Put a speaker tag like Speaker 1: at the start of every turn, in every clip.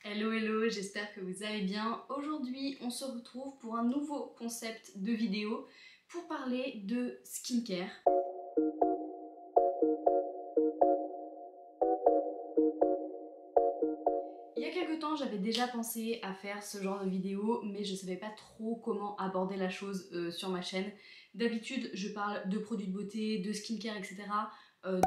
Speaker 1: Hello hello, j'espère que vous allez bien. Aujourd'hui, on se retrouve pour un nouveau concept de vidéo pour parler de skincare. Il y a quelques temps, j'avais déjà pensé à faire ce genre de vidéo, mais je savais pas trop comment aborder la chose sur ma chaîne. D'habitude, je parle de produits de beauté, de skincare, etc.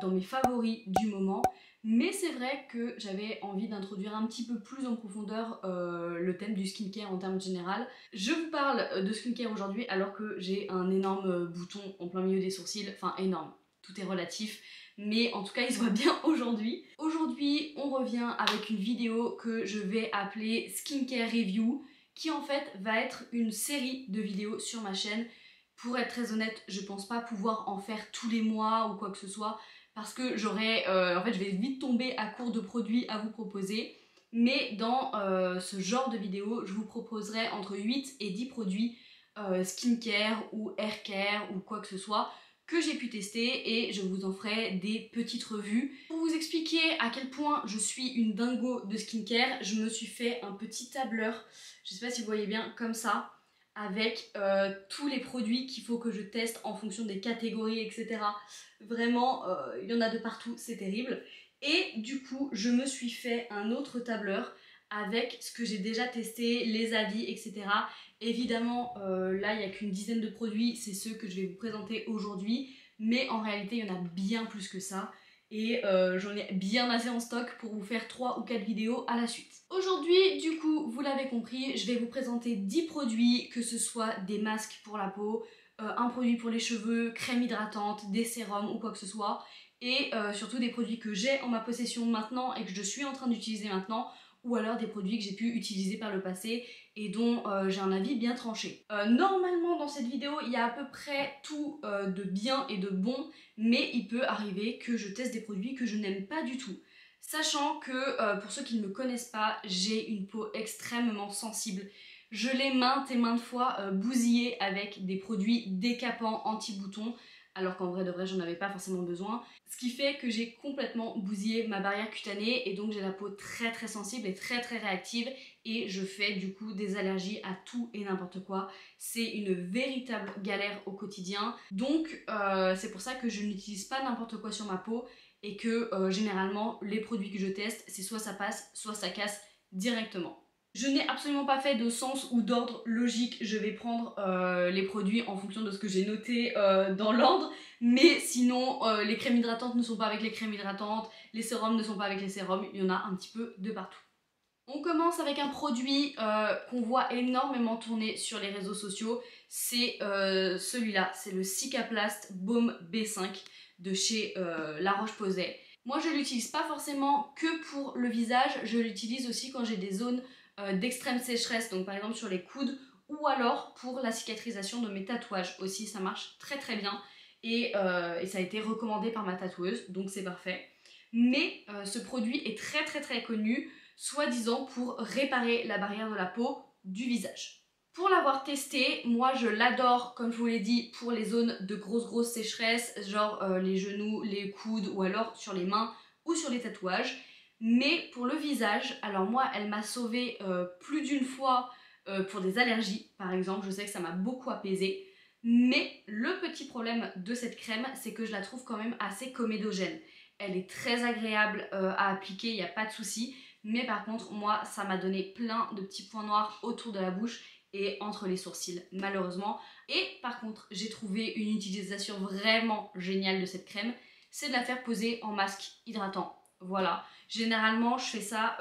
Speaker 1: Dans mes favoris du moment. Mais c'est vrai que j'avais envie d'introduire un petit peu plus en profondeur le thème du skincare en termes général. Je vous parle de skincare aujourd'hui alors que j'ai un énorme bouton en plein milieu des sourcils. Enfin énorme, tout est relatif. Mais en tout cas il se voit bien aujourd'hui. Aujourd'hui on revient avec une vidéo que je vais appeler Skincare Review, qui en fait va être une série de vidéos sur ma chaîne. Pour être très honnête, je pense pas pouvoir en faire tous les mois ou quoi que ce soit, parce que j'aurais, en fait je vais vite tomber à court de produits à vous proposer. Mais dans ce genre de vidéo, je vous proposerai entre 8 et 10 produits skincare ou haircare ou quoi que ce soit que j'ai pu tester, et je vous en ferai des petites revues. Pour vous expliquer à quel point je suis une dingo de skincare, je me suis fait un petit tableur, je sais pas si vous voyez bien, comme ça, avec tous les produits qu'il faut que je teste en fonction des catégories, etc. Vraiment, il y en a de partout, c'est terrible. Et du coup, je me suis fait un autre tableur avec ce que j'ai déjà testé, les avis, etc. Évidemment, là, il n'y a qu'une dizaine de produits, c'est ceux que je vais vous présenter aujourd'hui, mais en réalité, il y en a bien plus que ça. Et j'en ai bien assez en stock pour vous faire 3 ou 4 vidéos à la suite. Aujourd'hui, du coup, vous l'avez compris, je vais vous présenter 10 produits, que ce soit des masques pour la peau, un produit pour les cheveux, crème hydratante, des sérums ou quoi que ce soit, et surtout des produits que j'ai en ma possession maintenant et que je suis en train d'utiliser maintenant, ou alors des produits que j'ai pu utiliser par le passé et dont j'ai un avis bien tranché. Normalement dans cette vidéo il y a à peu près tout de bien et de bon, mais il peut arriver que je teste des produits que je n'aime pas du tout. Sachant que pour ceux qui ne me connaissent pas, j'ai une peau extrêmement sensible. Je l'ai maintes et maintes fois bousillée avec des produits décapants anti-boutons, alors qu'en vrai de vrai j'en avais pas forcément besoin. Ce qui fait que j'ai complètement bousillé ma barrière cutanée et donc j'ai la peau très très sensible et très très réactive, et je fais du coup des allergies à tout et n'importe quoi. C'est une véritable galère au quotidien. Donc c'est pour ça que je n'utilise pas n'importe quoi sur ma peau, et que généralement les produits que je teste, c'est soit ça passe, soit ça casse directement. Je n'ai absolument pas fait de sens ou d'ordre logique, je vais prendre les produits en fonction de ce que j'ai noté dans l'ordre, mais sinon les crèmes hydratantes ne sont pas avec les crèmes hydratantes, les sérums ne sont pas avec les sérums, il y en a un petit peu de partout. On commence avec un produit qu'on voit énormément tourner sur les réseaux sociaux, c'est celui-là, c'est le Cicaplast Baume B5 de chez La Roche-Posay. Moi je l'utilise pas forcément que pour le visage, je l'utilise aussi quand j'ai des zones d'extrême sécheresse, donc par exemple sur les coudes, ou alors pour la cicatrisation de mes tatouages aussi, ça marche très très bien, et ça a été recommandé par ma tatoueuse, donc c'est parfait. Mais ce produit est très très très connu, soi-disant pour réparer la barrière de la peau du visage. Pour l'avoir testé, moi je l'adore, comme je vous l'ai dit, pour les zones de grosse sécheresse, genre les genoux, les coudes, ou alors sur les mains ou sur les tatouages. Mais pour le visage, alors moi elle m'a sauvée plus d'une fois pour des allergies par exemple, je sais que ça m'a beaucoup apaisée. Mais le petit problème de cette crème, c'est que je la trouve quand même assez comédogène. Elle est très agréable à appliquer, il n'y a pas de souci. Mais par contre, moi, ça m'a donné plein de petits points noirs autour de la bouche et entre les sourcils, malheureusement. Et par contre, j'ai trouvé une utilisation vraiment géniale de cette crème, c'est de la faire poser en masque hydratant. Voilà, généralement je fais ça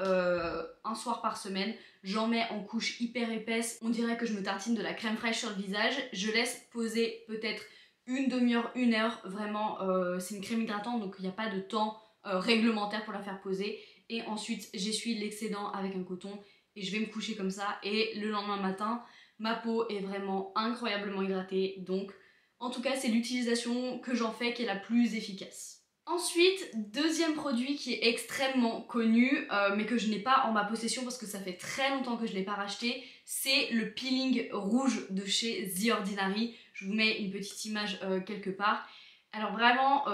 Speaker 1: un soir par semaine, j'en mets en couche hyper épaisse, on dirait que je me tartine de la crème fraîche sur le visage, je laisse poser peut-être une demi-heure, une heure, vraiment c'est une crème hydratante donc il n'y a pas de temps réglementaire pour la faire poser, et ensuite j'essuie l'excédent avec un coton et je vais me coucher comme ça, et le lendemain matin ma peau est vraiment incroyablement hydratée, donc en tout cas c'est l'utilisation que j'en fais qui est la plus efficace. Ensuite, deuxième produit qui est extrêmement connu, mais que je n'ai pas en ma possession parce que ça fait très longtemps que je ne l'ai pas racheté, c'est le peeling rouge de chez The Ordinary. Je vous mets une petite image quelque part. Alors vraiment,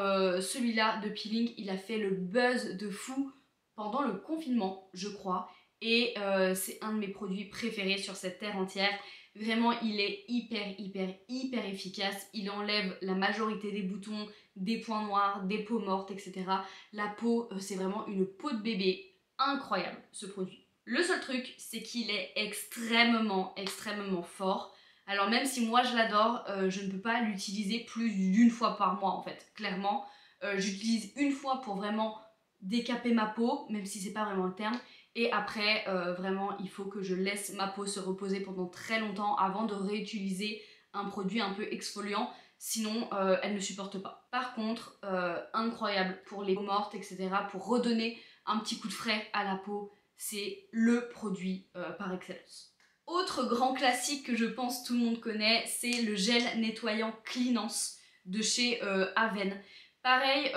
Speaker 1: celui-là de peeling, il a fait le buzz de fou pendant le confinement, je crois. et c'est un de mes produits préférés sur cette terre entière. Vraiment, il est hyper efficace. Il enlève la majorité des boutons, des points noirs, des peaux mortes, etc. La peau, c'est vraiment une peau de bébé. Incroyable, ce produit. Le seul truc, c'est qu'il est extrêmement fort. Alors même si moi je l'adore, je ne peux pas l'utiliser plus d'une fois par mois en fait. Clairement, j'utilise une fois pour vraiment décaper ma peau, même si c'est pas vraiment le terme. Et après, vraiment, il faut que je laisse ma peau se reposer pendant très longtemps avant de réutiliser un produit un peu exfoliant. Sinon, elle ne supporte pas. Par contre, incroyable pour les peaux mortes, etc. Pour redonner un petit coup de frais à la peau, c'est le produit par excellence. Autre grand classique que je pense tout le monde connaît, c'est le gel nettoyant Cleanance de chez Aven. Pareil,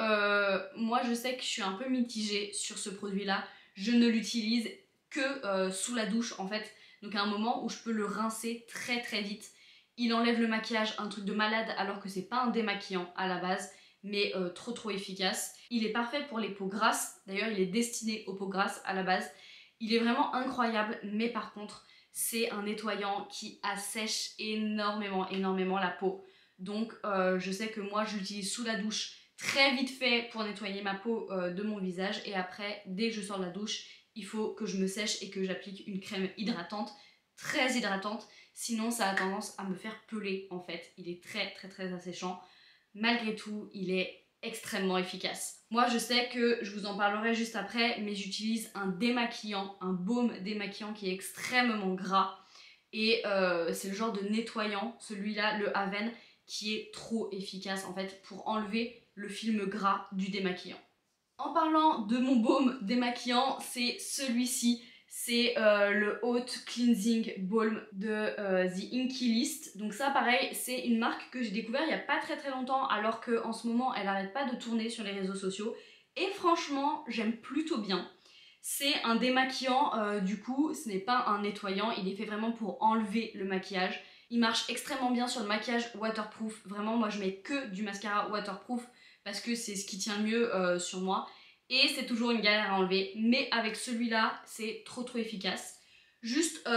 Speaker 1: moi je sais que je suis un peu mitigée sur ce produit-là. Je ne l'utilise que sous la douche en fait. Donc à un moment où je peux le rincer très vite. Il enlève le maquillage, un truc de malade, alors que c'est pas un démaquillant à la base, mais trop efficace. Il est parfait pour les peaux grasses. D'ailleurs, il est destiné aux peaux grasses à la base. Il est vraiment incroyable, mais par contre, c'est un nettoyant qui assèche énormément la peau. Donc je sais que moi je l'utilise sous la douche très vite fait pour nettoyer ma peau de mon visage, et après dès que je sors de la douche il faut que je me sèche et que j'applique une crème hydratante, très hydratante, sinon ça a tendance à me faire peler en fait. Il est très asséchant. Malgré tout, il est extrêmement efficace. Moi je sais que je vous en parlerai juste après, mais j'utilise un démaquillant, un baume démaquillant qui est extrêmement gras, et c'est le genre de nettoyant, celui-là, le Aven, qui est trop efficace en fait pour enlever le film gras du démaquillant. En parlant de mon baume démaquillant, c'est celui-ci. C'est le Haute Cleansing Balm de The Inky List. Donc ça pareil, c'est une marque que j'ai découvert il n'y a pas très longtemps, alors qu'en ce moment elle n'arrête pas de tourner sur les réseaux sociaux. Et franchement, j'aime plutôt bien. C'est un démaquillant, du coup, ce n'est pas un nettoyant, il est fait vraiment pour enlever le maquillage. Il marche extrêmement bien sur le maquillage waterproof. Vraiment, moi je mets que du mascara waterproof parce que c'est ce qui tient mieux sur moi. Et c'est toujours une galère à enlever, mais avec celui-là, c'est trop efficace. Juste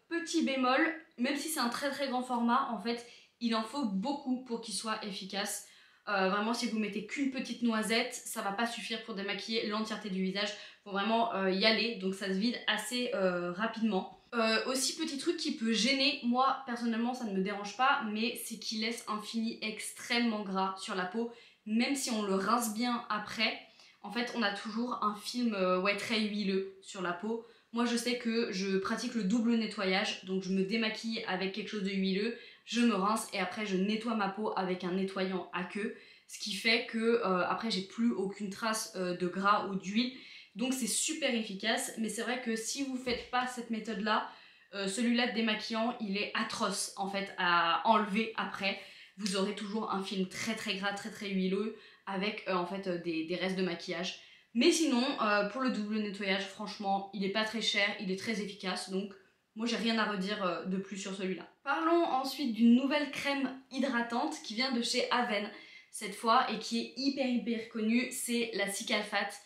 Speaker 1: petit bémol, même si c'est un très grand format, en fait, il en faut beaucoup pour qu'il soit efficace. Vraiment, si vous mettez qu'une petite noisette, ça va pas suffire pour démaquiller l'entièreté du visage. Faut vraiment y aller, donc ça se vide assez rapidement. Aussi, petit truc qui peut gêner, moi personnellement ça ne me dérange pas, mais c'est qu'il laisse un fini extrêmement gras sur la peau. Même si on le rince bien après, en fait on a toujours un film ouais, très huileux sur la peau. Moi je sais que je pratique le double nettoyage, donc je me démaquille avec quelque chose de huileux, je me rince et après je nettoie ma peau avec un nettoyant à queue, ce qui fait que après j'ai plus aucune trace de gras ou d'huile. Donc c'est super efficace, mais c'est vrai que si vous faites pas cette méthode là, celui-là de démaquillant il est atroce en fait à enlever après. Vous aurez toujours un film très gras, très huileux avec en fait des restes de maquillage. Mais sinon, pour le double nettoyage, franchement, il est pas très cher, il est très efficace, donc moi j'ai rien à redire de plus sur celui-là. Parlons ensuite d'une nouvelle crème hydratante qui vient de chez Aven cette fois et qui est hyper connue, c'est la Cicalfate.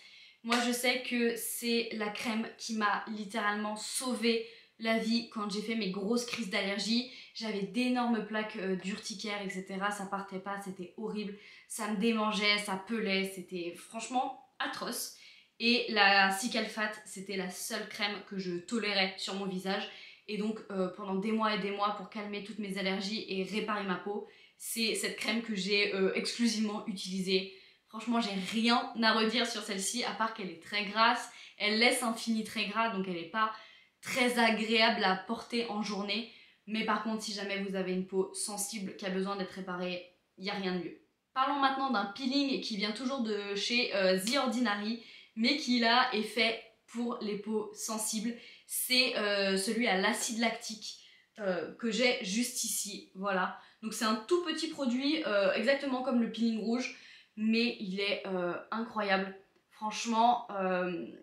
Speaker 1: Moi je sais que c'est la crème qui m'a littéralement sauvé la vie quand j'ai fait mes grosses crises d'allergie. J'avais d'énormes plaques d'urticaire, etc. Ça partait pas, c'était horrible. Ça me démangeait, ça pelait, c'était franchement atroce. Et la Cicalfate, c'était la seule crème que je tolérais sur mon visage. Et donc pendant des mois et des mois, pour calmer toutes mes allergies et réparer ma peau, c'est cette crème que j'ai exclusivement utilisée. Franchement, j'ai rien à redire sur celle-ci, à part qu'elle est très grasse. Elle laisse un fini très gras, donc elle n'est pas très agréable à porter en journée. Mais par contre, si jamais vous avez une peau sensible qui a besoin d'être réparée, il n'y a rien de mieux. Parlons maintenant d'un peeling qui vient toujours de chez The Ordinary, mais qui là est fait pour les peaux sensibles. C'est celui à l'acide lactique que j'ai juste ici, voilà. Donc c'est un tout petit produit, exactement comme le peeling rouge, mais il est incroyable. Franchement,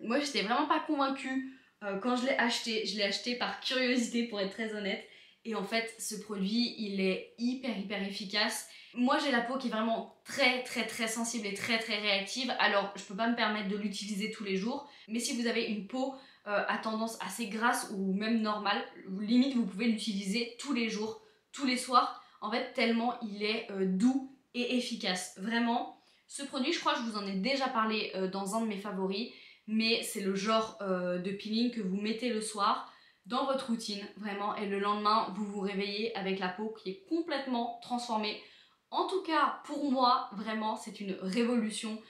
Speaker 1: moi j'étais vraiment pas convaincue quand je l'ai acheté par curiosité pour être très honnête. Et en fait, ce produit, il est hyper efficace. Moi, j'ai la peau qui est vraiment très sensible et très réactive. Alors, je peux pas me permettre de l'utiliser tous les jours. Mais si vous avez une peau à tendance assez grasse ou même normale. Limite vous pouvez l'utiliser tous les jours, tous les soirs, en fait tellement il est doux et efficace. Vraiment, ce produit je crois que je vous en ai déjà parlé dans un de mes favoris, mais c'est le genre de peeling que vous mettez le soir dans votre routine, vraiment, et le lendemain vous vous réveillez avec la peau qui est complètement transformée. En tout cas pour moi vraiment c'est une révolution.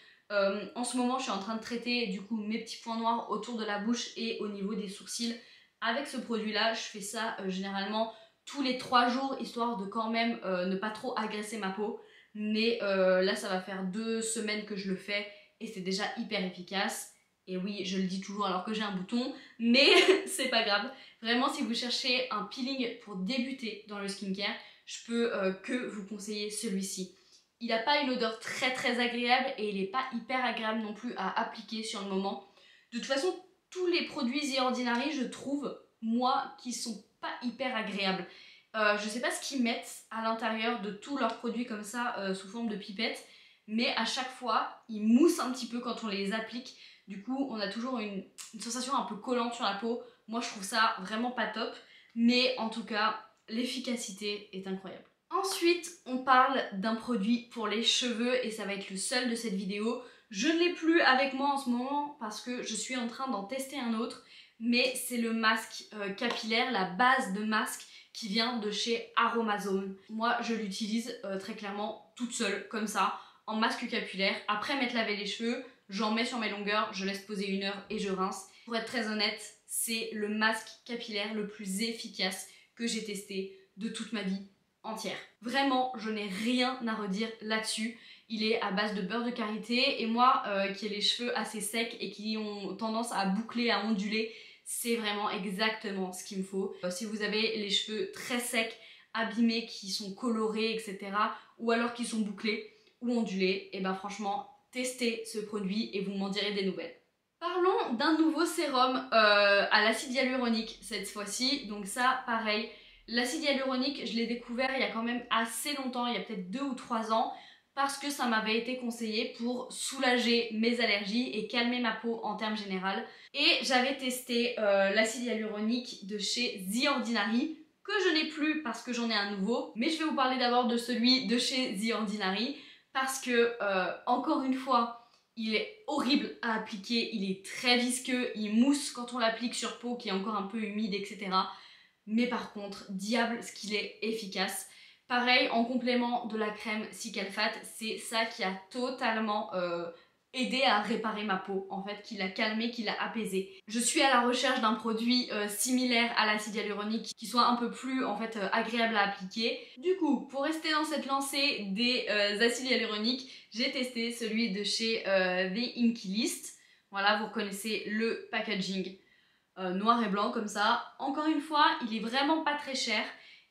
Speaker 1: En ce moment je suis en train de traiter du coup mes petits points noirs autour de la bouche et au niveau des sourcils avec ce produit là. Je fais ça généralement tous les 3 jours histoire de quand même ne pas trop agresser ma peau, mais là ça va faire 2 semaines que je le fais et c'est déjà hyper efficace. Et oui, je le dis toujours alors que j'ai un bouton, mais c'est pas grave. Vraiment, si vous cherchez un peeling pour débuter dans le skincare, je peux que vous conseiller celui-ci. Il n'a pas une odeur très agréable et il n'est pas hyper agréable non plus à appliquer sur le moment. De toute façon, tous les produits The Ordinary, je trouve, moi, qui sont pas hyper agréables. Je sais pas ce qu'ils mettent à l'intérieur de tous leurs produits comme ça, sous forme de pipette, mais à chaque fois, ils moussent un petit peu quand on les applique. Du coup, on a toujours une sensation un peu collante sur la peau. Moi, je trouve ça vraiment pas top. Mais en tout cas, l'efficacité est incroyable. Ensuite, on parle d'un produit pour les cheveux et ça va être le seul de cette vidéo. Je ne l'ai plus avec moi en ce moment parce que je suis en train d'en tester un autre. Mais c'est le masque capillaire, la base de masque qui vient de chez Aromazone. Moi, je l'utilise très clairement toute seule, comme ça, en masque capillaire. Après m'être lavé les cheveux, j'en mets sur mes longueurs, je laisse poser 1 heure et je rince. Pour être très honnête, c'est le masque capillaire le plus efficace que j'ai testé de toute ma vie entière. Vraiment, je n'ai rien à redire là-dessus. Il est à base de beurre de karité et moi qui ai les cheveux assez secs et qui ont tendance à boucler, à onduler, c'est vraiment exactement ce qu'il me faut. Si vous avez les cheveux très secs, abîmés, qui sont colorés, etc. ou alors qui sont bouclés ou ondulés, et ben franchement, testez ce produit et vous m'en direz des nouvelles. Parlons d'un nouveau sérum à l'acide hyaluronique cette fois-ci. Donc ça, pareil, l'acide hyaluronique, je l'ai découvert il y a quand même assez longtemps, il y a peut-être 2 ou 3 ans, parce que ça m'avait été conseillé pour soulager mes allergies et calmer ma peau en termes généraux. Et j'avais testé l'acide hyaluronique de chez The Ordinary, que je n'ai plus parce que j'en ai un nouveau. Mais je vais vous parler d'abord de celui de chez The Ordinary, parce que, encore une fois, il est horrible à appliquer, il est très visqueux, il mousse quand on l'applique sur peau qui est encore un peu humide, etc. Mais par contre, diable ce qu'il est efficace. Pareil, en complément de la crème Cicalfate, c'est ça qui a totalement aidé à réparer ma peau, en fait, qui l'a calmée, qui l'a apaisée. Je suis à la recherche d'un produit similaire à l'acide hyaluronique qui soit un peu plus en fait agréable à appliquer. Du coup, pour rester dans cette lancée des acides hyaluroniques, j'ai testé celui de chez The Inkey List. Voilà, vous reconnaissez le packaging noir et blanc comme ça. Encore une fois, il est vraiment pas très cher.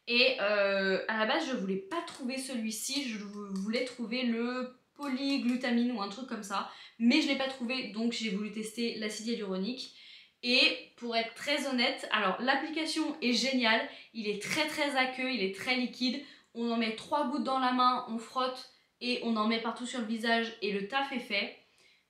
Speaker 1: Et à la base, je voulais pas trouver celui-ci, je voulais trouver le polyglutamine ou un truc comme ça. Mais je l'ai pas trouvé, donc j'ai voulu tester l'acide hyaluronique. Et pour être très honnête, alors l'application est géniale, il est très aqueux, il est très liquide. On en met 3 gouttes dans la main, on frotte et on en met partout sur le visage et le taf est fait.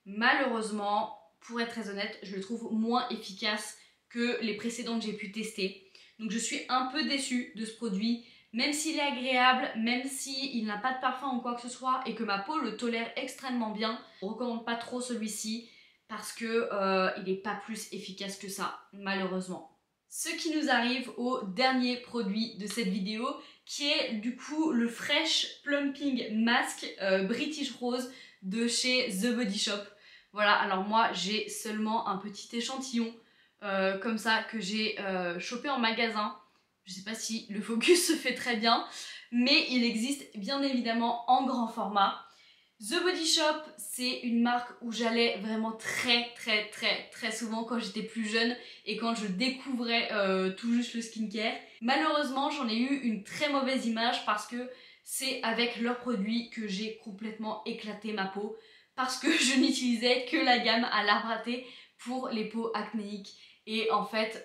Speaker 1: Malheureusement, pour être très honnête, je le trouve moins efficace que les précédents que j'ai pu tester. Donc je suis un peu déçue de ce produit, même s'il est agréable, même s'il n'a pas de parfum ou quoi que ce soit et que ma peau le tolère extrêmement bien. Je ne recommande pas trop celui-ci parce que il n'est pas plus efficace que ça, malheureusement. Ce qui nous arrive au dernier produit de cette vidéo, qui est du coup le Fresh Plumping Mask British Rose de chez The Body Shop. Voilà, alors moi j'ai seulement un petit échantillon comme ça que j'ai chopé en magasin. Je sais pas si le focus se fait très bien, mais il existe bien évidemment en grand format. The Body Shop, c'est une marque où j'allais vraiment très souvent quand j'étais plus jeune et quand je découvrais tout juste le skincare. Malheureusement, j'en ai eu une très mauvaise image parce que c'est avec leurs produits que j'ai complètement éclaté ma peau, parce que je n'utilisais que la gamme à l'arbre à thé pour les peaux acnéiques. Et en fait,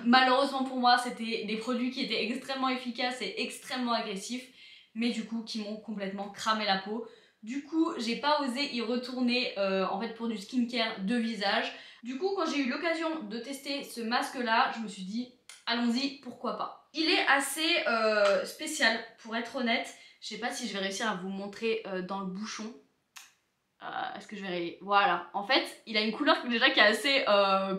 Speaker 1: malheureusement pour moi, c'était des produits qui étaient extrêmement efficaces et extrêmement agressifs, mais du coup qui m'ont complètement cramé la peau. Du coup, j'ai pas osé y retourner en fait pour du skincare de visage. Du coup, quand j'ai eu l'occasion de tester ce masque-là, je me suis dit, allons-y, pourquoi pas. Il est assez spécial, pour être honnête. Je sais pas si je vais réussir à vous montrer dans le bouchon. Est-ce que je vais... Voilà. En fait, il a une couleur déjà qui est assez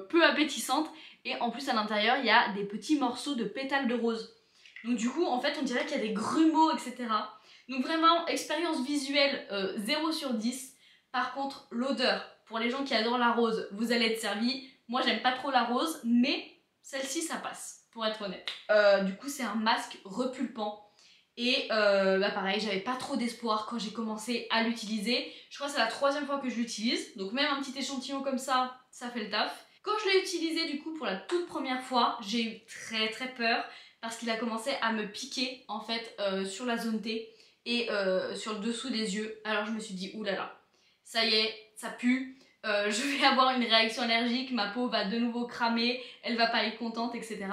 Speaker 1: peu appétissante. Et en plus, à l'intérieur, il y a des petits morceaux de pétales de rose. Donc du coup, en fait, on dirait qu'il y a des grumeaux, etc. Donc vraiment, expérience visuelle 0 sur 10. Par contre, l'odeur, pour les gens qui adorent la rose, vous allez être servis. Moi, j'aime pas trop la rose, mais celle-ci, ça passe, pour être honnête. Du coup, c'est un masque repulpant. Et pareil, j'avais pas trop d'espoir quand j'ai commencé à l'utiliser. Je crois que c'est la 3e fois que je l'utilise. Donc même un petit échantillon comme ça fait le taf. Quand je l'ai utilisé du coup pour la toute première fois, j'ai eu très peur parce qu'il a commencé à me piquer en fait sur la zone T et sur le dessous des yeux. Alors je me suis dit oulala, ça y est, ça pue. Je vais avoir une réaction allergique, ma peau va de nouveau cramer, elle va pas être contente, etc.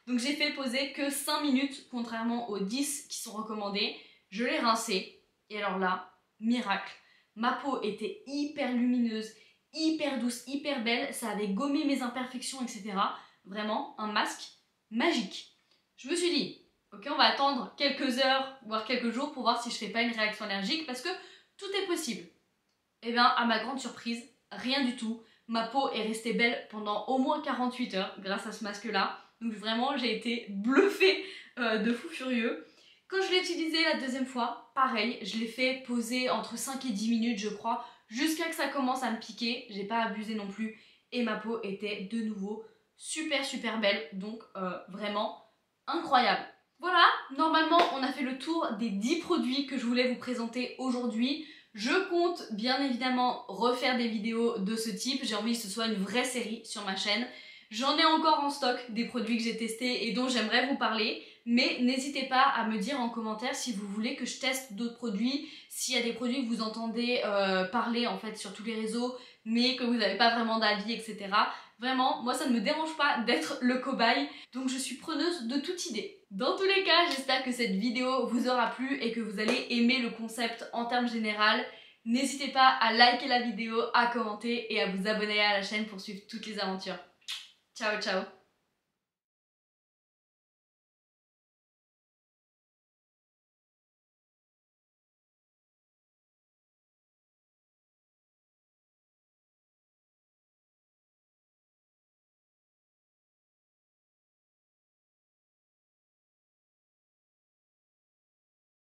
Speaker 1: Donc j'ai fait poser que 5 minutes, contrairement aux 10 qui sont recommandés. Je l'ai rincé, et alors là, miracle. Ma peau était hyper lumineuse, hyper douce, hyper belle, ça avait gommé mes imperfections, etc. Vraiment, un masque magique. Je me suis dit, ok, on va attendre quelques heures, voire quelques jours pour voir si je fais pas une réaction allergique, parce que tout est possible. Et bien, à ma grande surprise, rien du tout. Ma peau est restée belle pendant au moins 48 heures grâce à ce masque-là. Donc vraiment, j'ai été bluffée de fou furieux. Quand je l'ai utilisé la 2e fois, pareil, je l'ai fait poser entre 5 et 10 minutes, je crois, jusqu'à que ça commence à me piquer. J'ai pas abusé non plus. Et ma peau était de nouveau super belle. Donc vraiment incroyable. Voilà, normalement, on a fait le tour des 10 produits que je voulais vous présenter aujourd'hui. Je compte bien évidemment refaire des vidéos de ce type, j'ai envie que ce soit une vraie série sur ma chaîne. J'en ai encore en stock des produits que j'ai testés et dont j'aimerais vous parler, mais n'hésitez pas à me dire en commentaire si vous voulez que je teste d'autres produits, s'il y a des produits que vous entendez parler en fait sur tous les réseaux, mais que vous n'avez pas vraiment d'avis, etc. Vraiment, moi ça ne me dérange pas d'être le cobaye, donc je suis preneuse de toute idée. Dans tous les cas, j'espère que cette vidéo vous aura plu et que vous allez aimer le concept en termes généraux. N'hésitez pas à liker la vidéo, à commenter et à vous abonner à la chaîne pour suivre toutes les aventures. Ciao ciao!